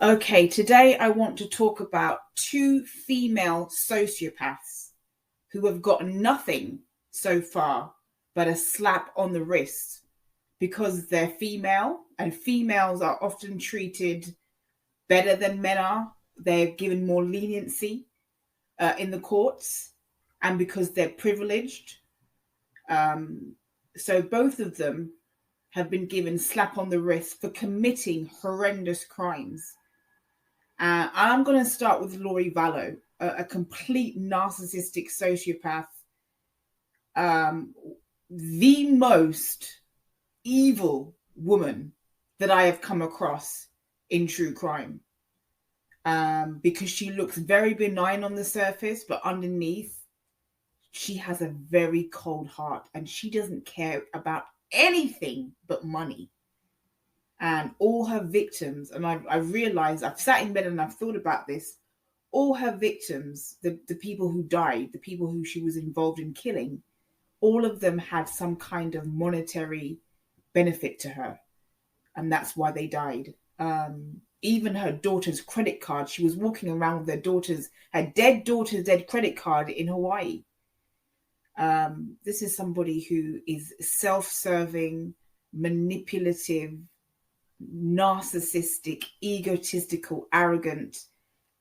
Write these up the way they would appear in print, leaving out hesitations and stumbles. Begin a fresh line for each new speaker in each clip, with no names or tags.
Okay, today I want to talk about two female sociopaths who have gotten nothing so far but a slap on the wrist because they're female, and females are often treated better than men are. They're given more leniency in the courts, and because they're privileged. Um, so both of them have been given slap on the wrist for committing horrendous crimes. I'm going to start with Lori Vallow, a complete narcissistic sociopath, um, the most evil woman that I have come across in true crime. Because she looks very benign on the surface, but underneath, she has a very cold heart and she doesn't care about anything but money. And all her victims, and I realized, I've sat in bed and I've thought about this, all her victims, the people who died, the people who she was involved in killing, all of them had some kind of monetary benefit to her. And that's why they died. Even her daughter's credit card, she was walking around with her dead daughter's dead credit card in Hawaii. This is somebody who is self-serving, manipulative, narcissistic, egotistical, arrogant,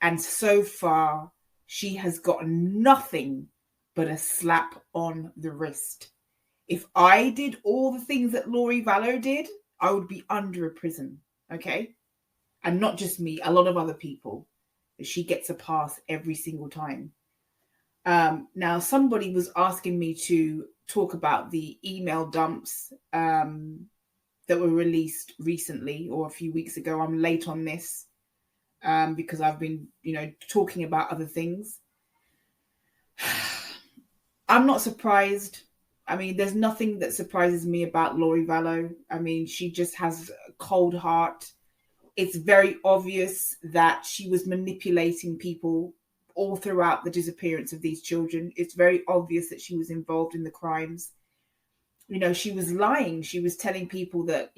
and so far she has gotten nothing but a slap on the wrist. If I did all the things that Lori Vallow did, I would be under a prison, okay? And not just me, a lot of other people. She gets a pass every single time. Now, somebody was asking me to talk about the email dumps that were released recently or a few weeks ago. I'm late on this because I've been, talking about other things. I'm not surprised. I mean, there's nothing that surprises me about Lori Vallow. I mean, she just has a cold heart. It's very obvious that she was manipulating people all throughout the disappearance of these children. It's very obvious that she was involved in the crimes. She was lying. She was telling people that,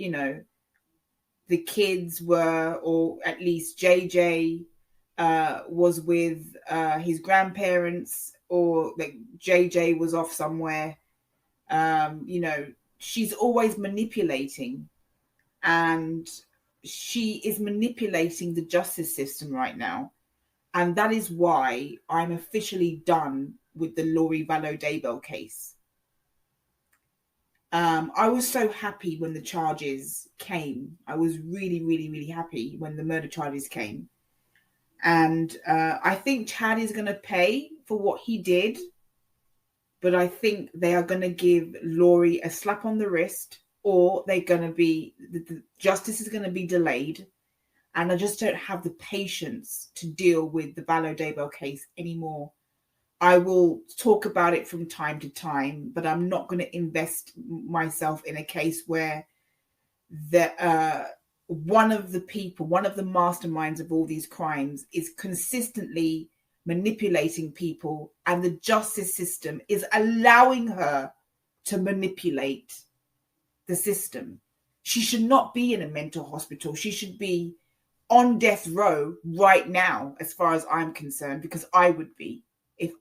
the kids were, or at least JJ was with his grandparents, or that JJ was off somewhere. She's always manipulating, and she is manipulating the justice system right now. And that is why I'm officially done with the Lori Vallow Daybell case. I was so happy when the charges came. I was really, really, really happy when the murder charges came. And I think Chad is going to pay for what he did. But I think they are going to give Lori a slap on the wrist, or they're going to be, the justice is going to be delayed. And I just don't have the patience to deal with the Vallow Daybell case anymore. I will talk about it from time to time, but I'm not going to invest myself in a case where one of the masterminds of all these crimes is consistently manipulating people, and the justice system is allowing her to manipulate the system. She should not be in a mental hospital. She should be on death row right now, as far as I'm concerned, because I would be if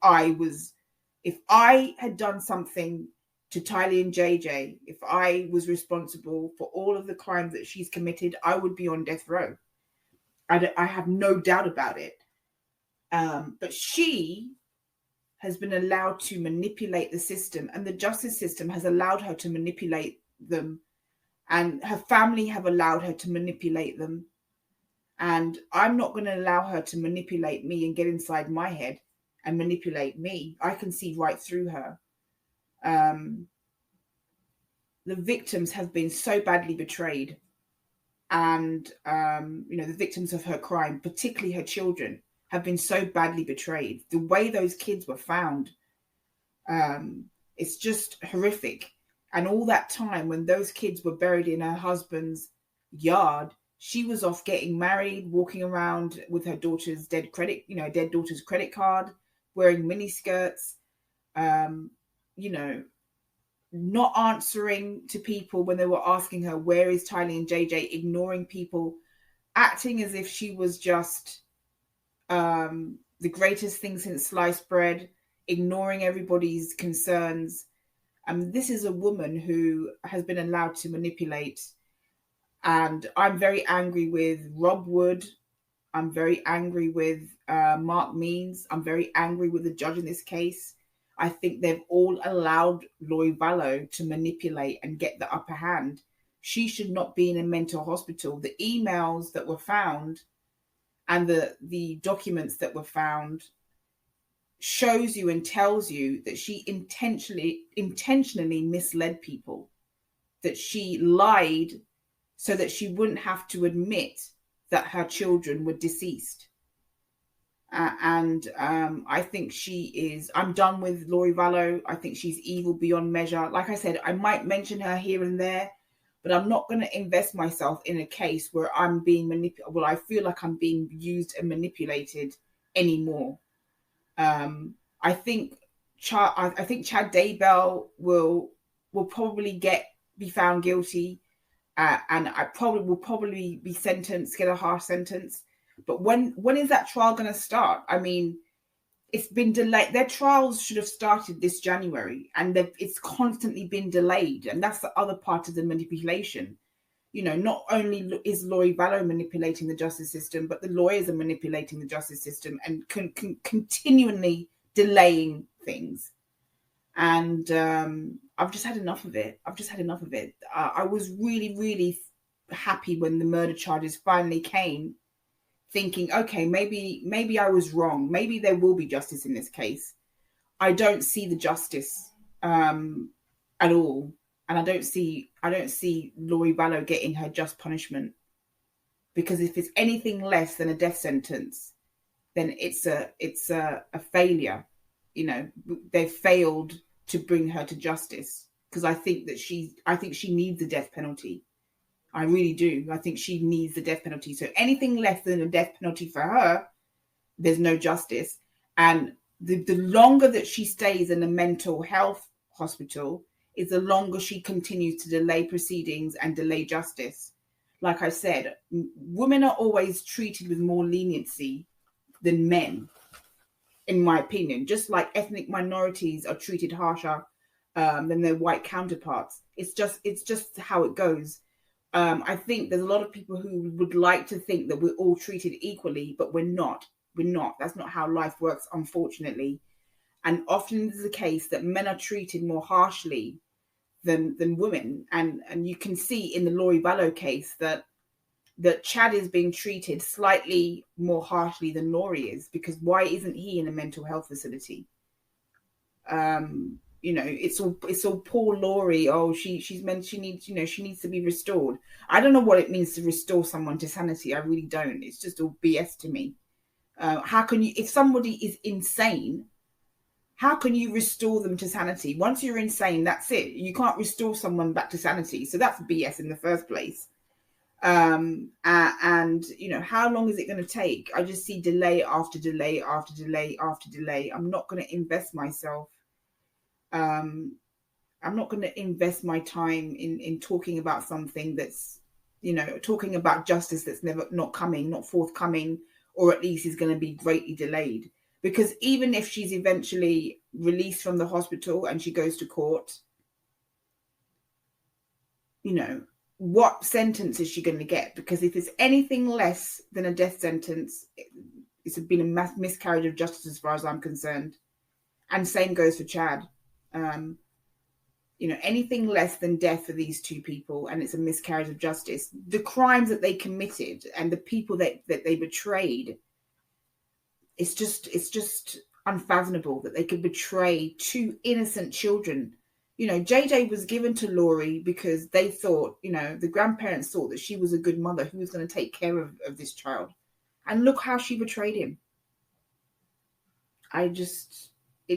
I had done something to Tylee and JJ, if I was responsible for all of the crimes that she's committed, I would be on death row. I have no doubt about it. But she has been allowed to manipulate the system, and the justice system has allowed her to manipulate them, and her family have allowed her to manipulate them. And I'm not going to allow her to manipulate me and get inside my head and manipulate me. I can see right through her. The victims have been so badly betrayed. And, the victims of her crime, particularly her children, have been so badly betrayed. The way those kids were found, it's just horrific. And all that time when those kids were buried in her husband's yard, she was off getting married, walking around with her daughter's dead daughter's credit card, wearing miniskirts, not answering to people when they were asking her, where is Tylee and JJ, ignoring people. acting as if she was just the greatest thing since sliced bread, ignoring everybody's concerns. This is a woman who has been allowed to manipulate. And I'm very angry with Rob Wood. I'm very angry with Mark Means. I'm very angry with the judge in this case. I think they've all allowed Vallow to manipulate and get the upper hand. She should not be in a mental hospital. The emails that were found and the documents that were found shows you and tells you that she intentionally misled people, that she lied so that she wouldn't have to admit that her children were deceased. I think I'm done with Vallow. I think she's evil beyond measure. Like I said, I might mention her here and there, but I'm not going to invest myself in a case where I'm being manipulated. Well, I feel like I'm being used and manipulated anymore. I think Chad Daybell will probably be found guilty, and I will probably be sentenced, get a harsh sentence. But when is that trial going to start? I mean, it's been delayed. Their trials should have started this January, and it's constantly been delayed. And that's the other part of the manipulation. You know, not only is Vallow manipulating the justice system, but the lawyers are manipulating the justice system and continually delaying things. And I've just had enough of it. I was really, really happy when the murder charges finally came, thinking, okay, maybe I was wrong. Maybe there will be justice in this case. I don't see the justice at all. And I don't see Vallow getting her just punishment, because if it's anything less than a death sentence, then it's a failure. You know, they've failed to bring her to justice, because I think she needs the death penalty. I really do. I think she needs the death penalty. So anything less than a death penalty for her, there's no justice. And the longer that she stays in a mental health hospital is the longer she continues to delay proceedings and delay justice. Like I said, women are always treated with more leniency than men, in my opinion. Just like ethnic minorities are treated harsher than their white counterparts. It's just how it goes. I think there's a lot of people who would like to think that we're all treated equally, but we're not. That's not how life works, unfortunately. And often it's the case that men are treated more harshly than women. And you can see in the Vallow case that Chad is being treated slightly more harshly than Laurie is, because why isn't he in a mental health facility? You know, it's all poor Laurie. Oh, she needs to be restored. I don't know what it means to restore someone to sanity. I really don't. It's just all BS to me. How can you, if somebody is insane, how can you restore them to sanity? Once you're insane, that's it. You can't restore someone back to sanity. So that's BS in the first place. And you know, how long is it going to take? I just see delay after delay after delay after delay. I'm not going to invest myself. I'm not going to invest my time in talking about something that's, you know, talking about justice that's not forthcoming, or at least is going to be greatly delayed. Because even if she's eventually released from the hospital and she goes to court, you know, what sentence is she going to get? Because if it's anything less than a death sentence, it's been a miscarriage of justice as far as I'm concerned. And same goes for Chad. You know, anything less than death for these two people, and it's a miscarriage of justice. The crimes that they committed and the people that they betrayed, it's just unfathomable that they could betray two innocent children. You know, JJ was given to Laurie because they thought, you know, the grandparents thought that she was a good mother who was going to take care of this child. And look how she betrayed him. It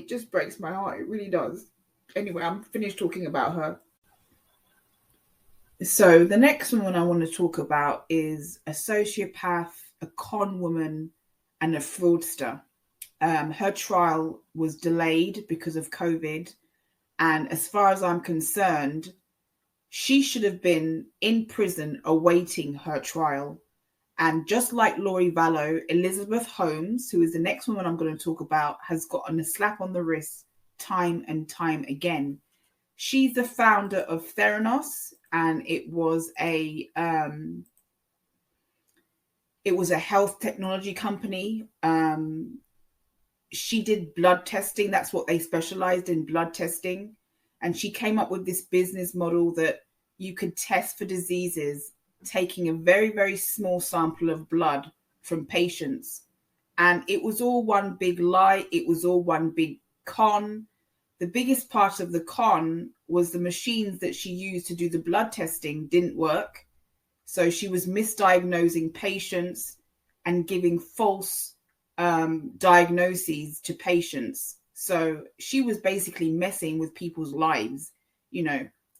just breaks my heart. It really does. Anyway, I'm finished talking about her. So the next one I want to talk about is a sociopath, a con woman, and a fraudster. Her trial was delayed because of COVID. And as far as I'm concerned, she should have been in prison awaiting her trial. And just like Lori Vallow, Elizabeth Holmes, who is the next woman I'm going to talk about, has gotten a slap on the wrist time and time again. She's the founder of Theranos, and it was a health technology company. She did blood testing. That's what they specialized in, blood testing. And she came up with this business model that you could test for diseases taking a very, very small sample of blood from patients. And it was all one big lie. It was all one big con. The biggest part of the con was the machines that she used to do the blood testing didn't work. So she was misdiagnosing patients and giving false diagnoses to patients. So she was basically messing with people's lives,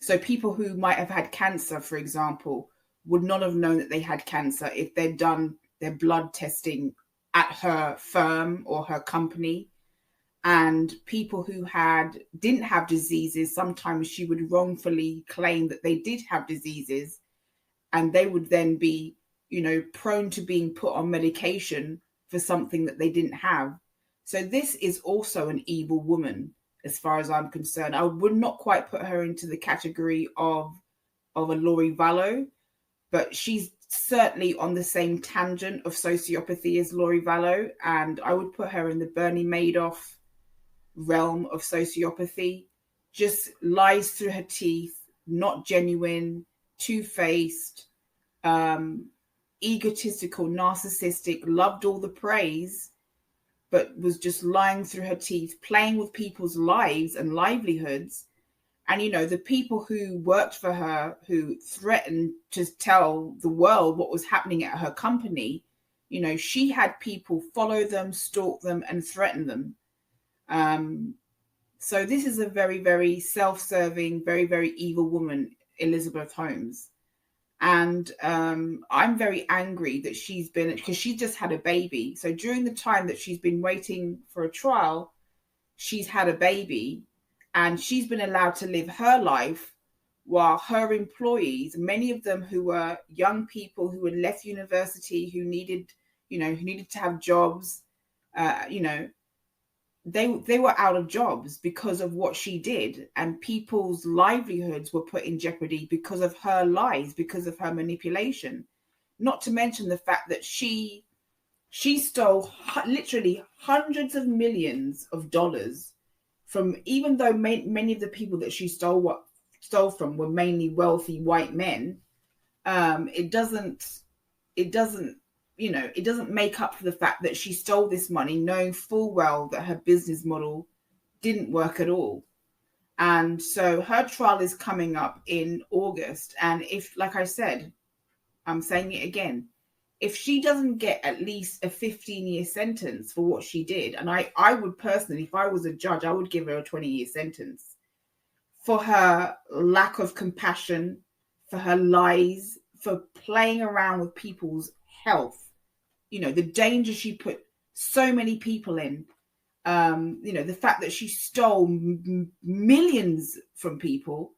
So people who might have had cancer, for example, would not have known that they had cancer if they'd done their blood testing at her firm or her company. And people who didn't have diseases, sometimes she would wrongfully claim that they did have diseases, and they would then be, prone to being put on medication for something that they didn't have. So this is also an evil woman, as far as I'm concerned. I would not quite put her into the category of a Lori Vallow, but she's certainly on the same tangent of sociopathy as Lori Vallow, and I would put her in the Bernie Madoff realm of sociopathy. Just lies through her teeth, not genuine, two-faced, egotistical, narcissistic, loved all the praise, but was just lying through her teeth, playing with people's lives and livelihoods. And, the people who worked for her, who threatened to tell the world what was happening at her company, she had people follow them, stalk them, and threaten them. So this is a very, very self-serving, very, very evil woman, Elizabeth Holmes. And I'm very angry that because she just had a baby. So during the time that she's been waiting for a trial, she's had a baby. And she's been allowed to live her life while her employees, many of them who were young people who had left university, who needed to have jobs, they were out of jobs because of what she did. And people's livelihoods were put in jeopardy because of her lies, because of her manipulation. Not to mention the fact that she stole literally hundreds of millions of dollars from, even though many of the people that she stole from were mainly wealthy white men, it doesn't make up for the fact that she stole this money knowing full well that her business model didn't work at all. And so her trial is coming up in August. And if, like I said, I'm saying it again, if she doesn't get at least a 15-year sentence for what she did, and I would personally, if I was a judge, I would give her a 20-year sentence for her lack of compassion, for her lies, for playing around with people's health, the danger she put so many people in, the fact that she stole millions from people,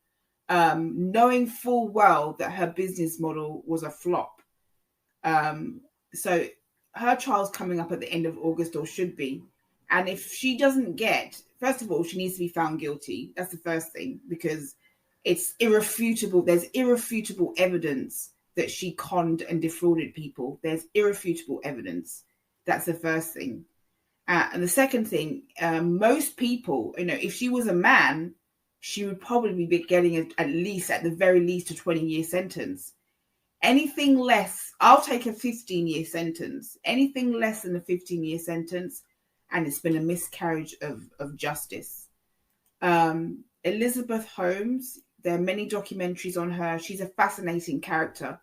knowing full well that her business model was a flop. So her trial's coming up at the end of August, or should be. And if she doesn't first of all, she needs to be found guilty. That's the first thing, because it's irrefutable. There's irrefutable evidence that she conned and defrauded people. There's irrefutable evidence. That's the first thing. And the second thing, most people, if she was a man, she would probably be getting at the very least a 20-year sentence. Anything less, I'll take a 15-year sentence. Anything less than a 15-year sentence, and it's been a miscarriage of justice. Elizabeth Holmes, there are many documentaries on her. She's a fascinating character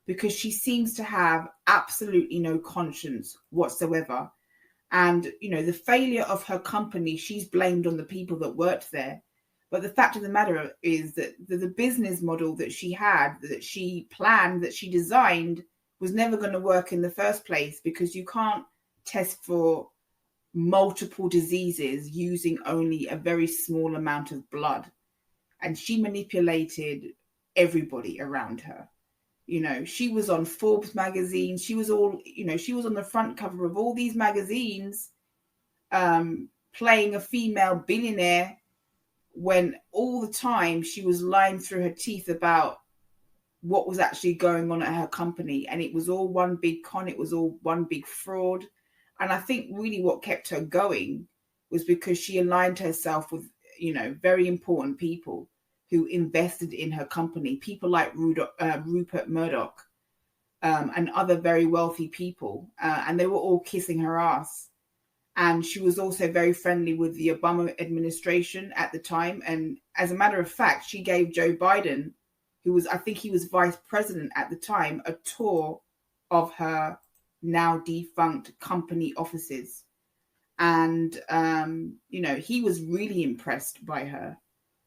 because she seems to have absolutely no conscience whatsoever. And, the failure of her company, she's blamed on the people that worked there. But the fact of the matter is that the business model that she had, that she planned, that she designed, was never going to work in the first place, because you can't test for multiple diseases using only a very small amount of blood. And she manipulated everybody around her. You know, she was on Forbes magazine. She was she was on the front cover of all these magazines, playing a female billionaire, when all the time she was lying through her teeth about what was actually going on at her company. And it was all one big con. It was all one big fraud. And I think really what kept her going was because she aligned herself with, very important people who invested in her company, people like Rupert Murdoch, and other very wealthy people. And they were all kissing her ass. And she was also very friendly with the Obama administration at the time. And as a matter of fact, she gave Joe Biden, I think he was vice president at the time, a tour of her now defunct company offices. And, he was really impressed by her.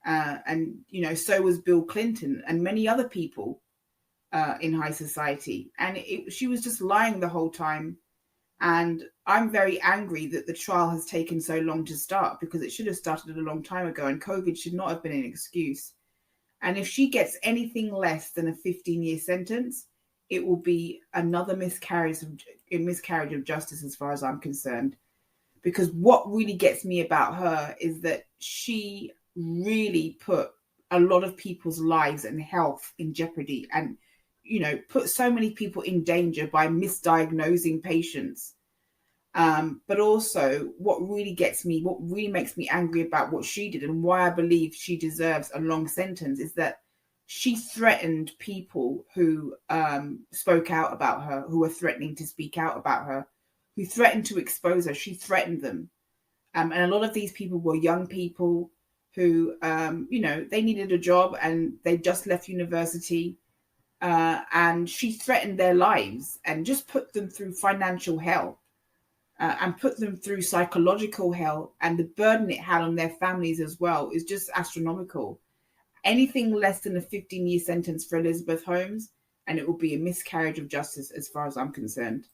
And so was Bill Clinton and many other people in high society. And she was just lying the whole time. And I'm very angry that the trial has taken so long to start, because it should have started a long time ago, and COVID should not have been an excuse. And if she gets anything less than a 15-year sentence, it will be another miscarriage of justice as far as I'm concerned. Because what really gets me about her is that she really put a lot of people's lives and health in jeopardy, and put so many people in danger by misdiagnosing patients. But also what really makes me angry about what she did, and why I believe she deserves a long sentence, is that she threatened people who spoke out about her, who were threatening to speak out about her, who threatened to expose her. She threatened them. And a lot of these people were young people who, they needed a job and they just left university. And she threatened their lives and just put them through financial hell, and put them through psychological hell. And the burden it had on their families as well is just astronomical. Anything less than a 15-year sentence for Elizabeth Holmes, and it will be a miscarriage of justice as far as I'm concerned.